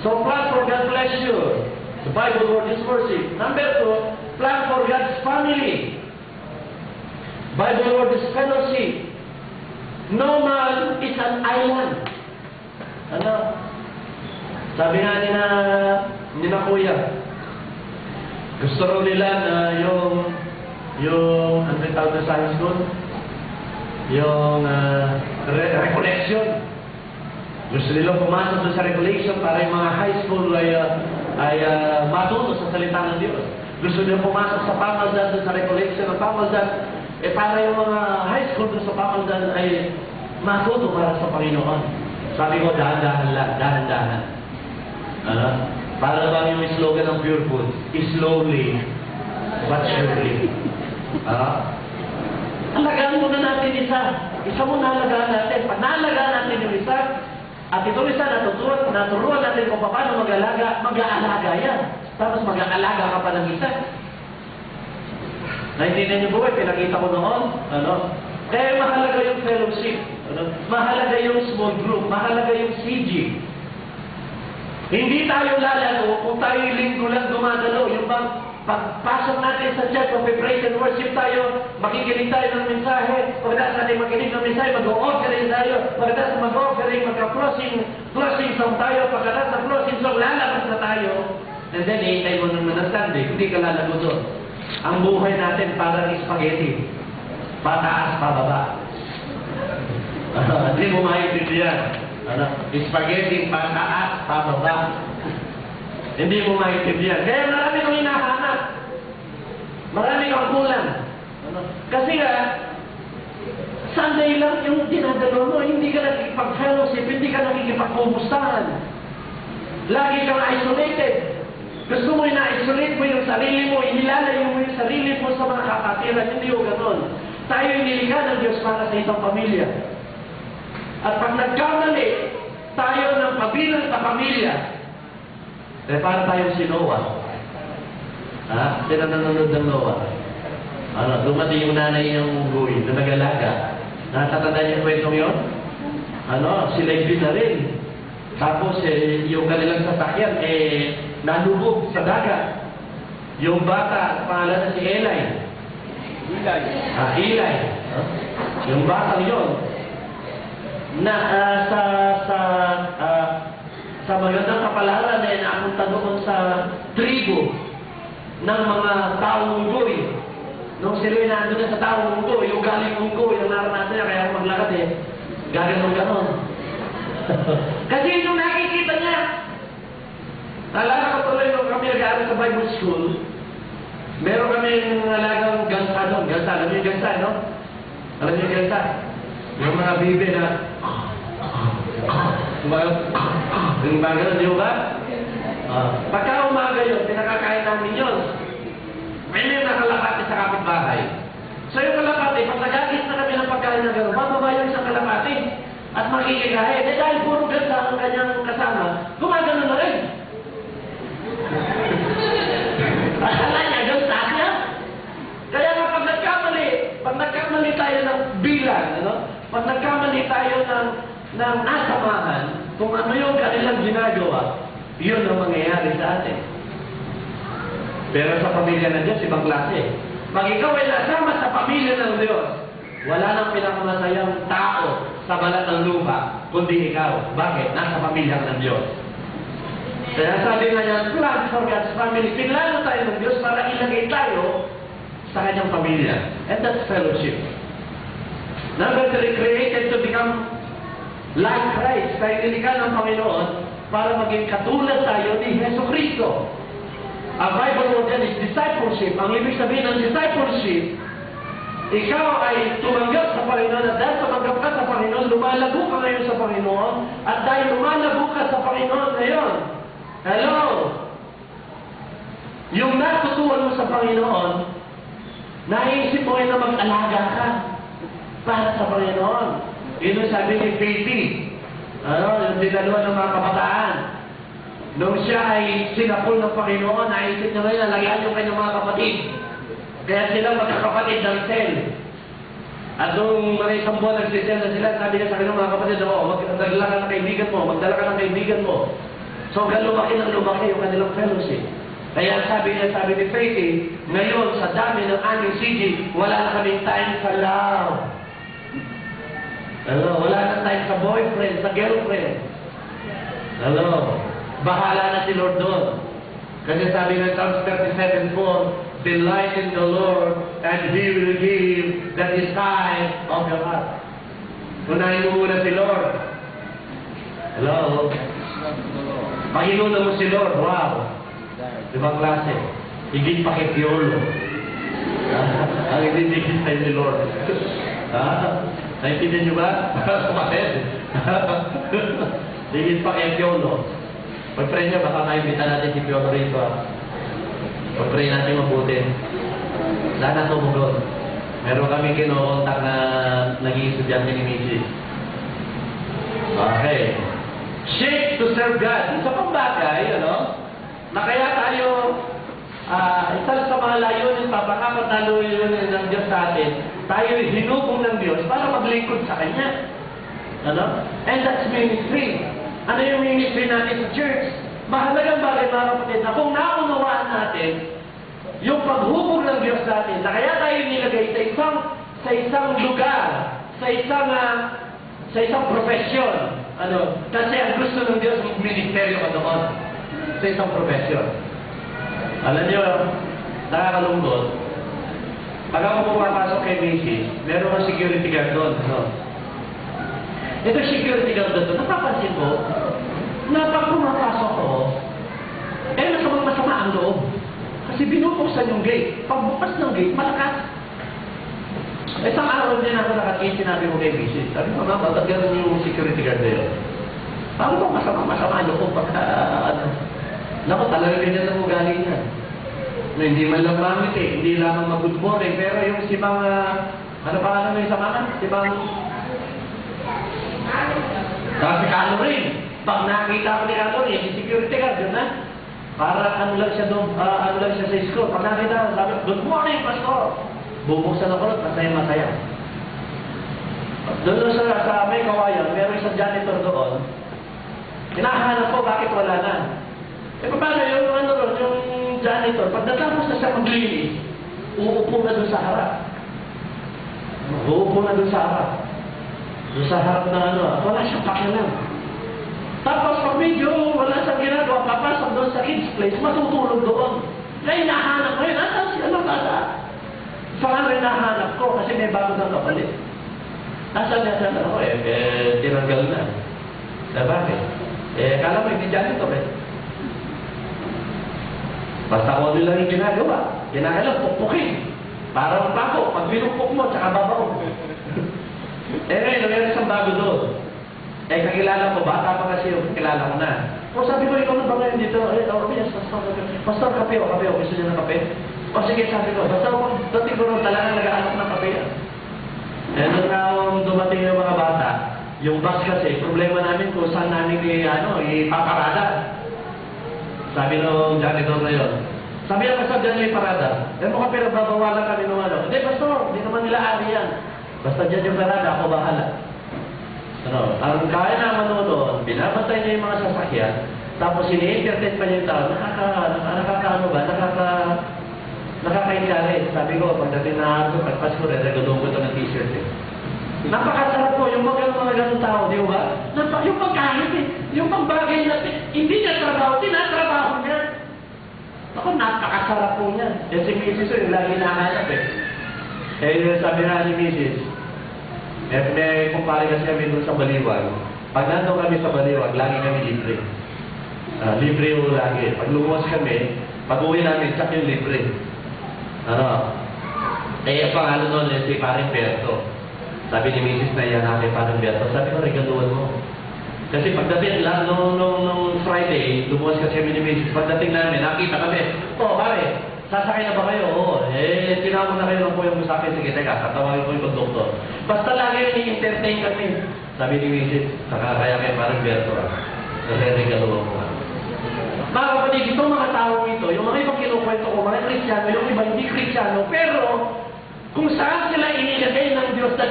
So plan for God bless you. The Bible word is worship. Number 2, plan for God's family. Bible word is fellowship. No man is an island. Ano? Sabi nga ni na kuya, gusto rin nila na yung ano tawag na sa high school? Yung recollection. Gusto nila pumasok doon sa recollection para yung mga high school ay matuto sa salita ng Diyos. Gusto nila pumasok sa pamaldan doon sa recollection ng pamaldan, para yung mga high school doon sa pamaldan ay matuto para sa Panginoon. Sabi ko, dahan-dahan lang, dahan-dahan. Para bang yung slogan ng Pure Food, slowly but surely. Alagaan muna natin isa. Isa muna alagaan natin. Pag naalagaan natin yung isa, at itong isa naturuan natin kung paano mag-aalaga yan. Tapos mag-aalaga ka pa ng isa. Naintindihan niyo po, pinakita ko noon. Kaya mahalaga yung fellowship. Mahalaga yung small group. Mahalaga yung CG. Hindi tayo lalaro kung tayo linggo lang dumadalo. Yung bang pagpasok natin sa church, preparation worship tayo, makikinig tayo ng mensahe, pagkatapos natin makinig ng mensahe, mag-o-offering tayo, pagkatapos mag-offering, magka-closing song tayo, pagkatapos sa closing song, lalabas na tayo. And then, ihintay mo naman ng Sunday, hindi ka lalago doon. Ang buhay natin parang spaghetti. Pataas, pababa. Hindi mo maintindihan. Spaghetti, pataas, pababa. Hindi mo maintindihan. Kaya marami kang hinahanap. Marami kang kulang. Kasi nga, Sunday lang yung dinadalo mo, hindi ka nakikipag-fellowship, hindi ka nakikipag-kumustahan. Lagi kang isolated. Gusto mo ina-isolate mo yung sarili mo, inilalayo mo yung sarili mo sa mga kapatiran. Hindi o ganon. Tayo inilikha ng Diyos para sa isang pamilya. At pag nagkamali tayo ng pabilang sa pamilya, para tayong si Noah. Sino nanonood ng Noah? Dumating yung nanay yung unggoy na nag-alaga. Natatanda niyo yung kwentong yun? Sila'y binarin. Tapos, yung kanilang sasakyan, nalubog sa dagat. Yung bata, pangalan na si Eli. Eli. Yung bata yun, na sa magandang kapalaran na napunta doon sa tribo ng mga taong unggoy. Nung sila'y nandun sa taong unggoy, yung galing unggoy, yung naranasan niya, kaya maglakad gaganon-ganon. Kasi nung nakikita niya, nalala ko tuloy nung kami nag-aaral sa Bible School, meron kami nalagang gansa doon. Gansa, alam niyo yung gansa, no? Alam niyo yung gansa? Yung mga bibe na yung mga ganun, di ba? Pagka umaga yun, pinakakain namin yun. May nakalapati sa kapitbahay. So yung kalapati, pag nagagis na kami ng pagkain na gano'n, bababa yung isang kalapati at makikikain. Dahil puro gansa ang kanyang kasama, gumagano na rin. Akala niya, gansa siya. Kaya nga pag nagkamali tayo ng bilang, pag nagkamali tayo ng asamahan, kung ano yung kanilang ginagawa, yun ang mangyayari sa atin. Pero sa pamilya ng Diyos, ibang klase. Pag ikaw ay nasama sa pamilya ng Diyos, wala nang pinakamasayang tao sa balat ng lupa, kundi ikaw. Bakit? Nasa pamilya ng Diyos. Kaya sabi nga niya, plan for God's family. Pinlano tayo ng Diyos para ilagay tayo sa kanyang pamilya. And that's fellowship. Number 3, created to become like Christ. Tayo nilikha ng Panginoon para maging katulad tayo ni Jesu Cristo. Ang Bible word yan is discipleship. Ang ibig sabihin ng discipleship, ikaw ay tumanggap sa Panginoon at dahil tumanggap ka sa Panginoon, lumalago ka ngayon sa Panginoon at dahil lumalago ka sa Panginoon ngayon, hello! Yung natutuwan mo sa Panginoon, naisip mo na mag-alaga ka para sa Panginoon. Yun ang sabi ni Katie. Yung dinaluan ng mga kabataan. Nung siya ay sinapol ng Panginoon, naisip niya ngayon, nalagyan yung kanyang mga kapatid. Kaya sila magkakapatid ng cell. At nung mga isang buwan nagsisel na sila, sabi niya sa kanyang mga kapatid, magdala ka ng kaibigan mo, magdala ka ng kaibigan mo. So, hanggang lumaki ng lumaki yung kanilang fellowship. Kaya sabi ni Faithy, ngayon sa dami ng aming CG, wala na kaming time sa love. Hello, wala na time sa boyfriend, sa girlfriend. Hello, bahala na si Lord doon. Kasi sabi ng Psalms 37:4, delight in the Lord, and He will give the desire of your heart. Unahin mo muna si Lord. Hello? Panginoon mo si Lord, wow. Ibang klase. Higit pa kay Piolo. Ang hindi-higit tayo ni Lord. Naintindihan nyo ba? Bakit? Higit pa kay Piolo. Pag-pray nyo, baka maimbita natin si Piolo rito. Pag-pray natin mabuti. Sana tumugon. Meron kami kinokontak na naging estudyante ni Missy. Okay. Shape to serve God. Isa pang bagay, na kaya tayo, isa sa mga layunin, papakapat na layunin ng Diyos sa atin, tayo hinubong ng Diyos para maglingkod sa Kanya. And that's ministry. Ano yung ministry natin sa church? Mahalagang bagay, mga kapatid, na kung naunawaan natin, yung paghubog ng Diyos natin, na kaya tayo nilagay sa isang lugar, sa isang profesyon. Kasi ang gusto ng Diyos, ministeryo ka doon. Sa isang profesyon. Alam niyo, nakakalungkot. Pag ako pumapasok kay Macy's, meron kang security guard doon. Ito security guard doon, napapansin ko, na pag pumapasok ko, masama ang loob. Kasi binubuksan yung gate. Pagbukas ng gate, malakas. Isang araw din ako nakatingin, sinabi ko kay Macy's. Sabi ko, ba't gano'n yung security guard na yun? Paano ba masama loob pagka, naku, talaga ganyan ang ugali niya. Hindi man lang mamit hindi lamang mag-good morning, pero yung si mga, ano pa naman yung samahan? Si mga, si Calorie. Pag nakita ko ni Calorie, si security guard, yun na. Para ano lang siya doon, ano lang siya sa school. Pag nakita, sabi, good morning, pastor. Bubuksan ako lang, masaya-masaya. Doon sa may kawayan, meron isang janitor doon. Hinahanap ko, bakit wala na? Paano yung janitor, pag natapos na siya maglinis, uupo na doon sa harap. Uupo na doon sa harap. Doon sa harap na wala siyang pakialam. Tapos pag medyo wala siyang ginagawa, papasok doon sa kids place, matutulog doon. Kaya hinahanap ko yun, si kada? Saan rin nahanap ko, kasi may bago ng kapalit. Nasaan ako tinanggal na. Bakit? Kala mo hindi janitor Basta kung ano lang yung ginagawa, ginagawa, pukpukin. Para magbago, pag binupok mo, tsaka babaw. Ngayon, meron isang bago doon. Kakilala ko, bata pa kasi yung kakilala ko na. Sabi ko, ikaw na ba ngayon dito? Yes, pastor, kape o, gusto niyo ng kape? Sige, sabi ko, basta dating ko rin talaga nag-aalok ng kape yan. Nung dumating yung mga bata, yung bus kasi, problema namin kung saan namin ipaparada. Sabi nung janitor na yun. Sabi ako sa dyan yung parada. Mo ka pinagbabawalan kami nung Hindi, pastor, hindi naman nila ari yan. Basta dyan yung parada, ako bahala. Ang kaya naman doon, binabantay niya yung mga sasakyan, tapos ini-entertain pa niya yung tao, nakaka-encourage. Sabi ko, pagdating na ako, pagpasko rin, nagadong ko ito ng t-shirt Napakasarap po, yung mga ganun tao, di ba? Yung pagkahit yung pagbagay natin, hindi niya trabaho, tinatrabaho niya. Ako, napakasarap po niya. Si Mrs. yung lagi nahanap sabi na ni Mrs. May kumpare kasi kami doon sa Baliwag. Pag nandun kami sa Baliwag, lagi kami libre. Libre yung lagi. Pag lumos kami, pag uwi namin, tsak yung libre. Pangalan nun, si Paring Berto. Sabi ni Mrs. na yan natin Paring Berto. Sabi ko, regaluhan mo. Kasi pagdating lang, nung Friday, lumos kasi kami ni Mrs. Pagdating namin, nakita kami, pare, sasakay na ba kayo? Tinawag na kayo ng po yung musakay. Sige, teka, tatawagin ko yung doktor. Basta lagi yung i-entertain kami. Sabi ni Mrs. Kaya kayo Paring Berto. Kasi regaluhan mo. Mga kapatid, itong mga tao ito, yung mga ibang kinukwento ko, mga Kristiyano, yung iba hindi Kristiyano, pero kung saan sila inilagay ng Diyos na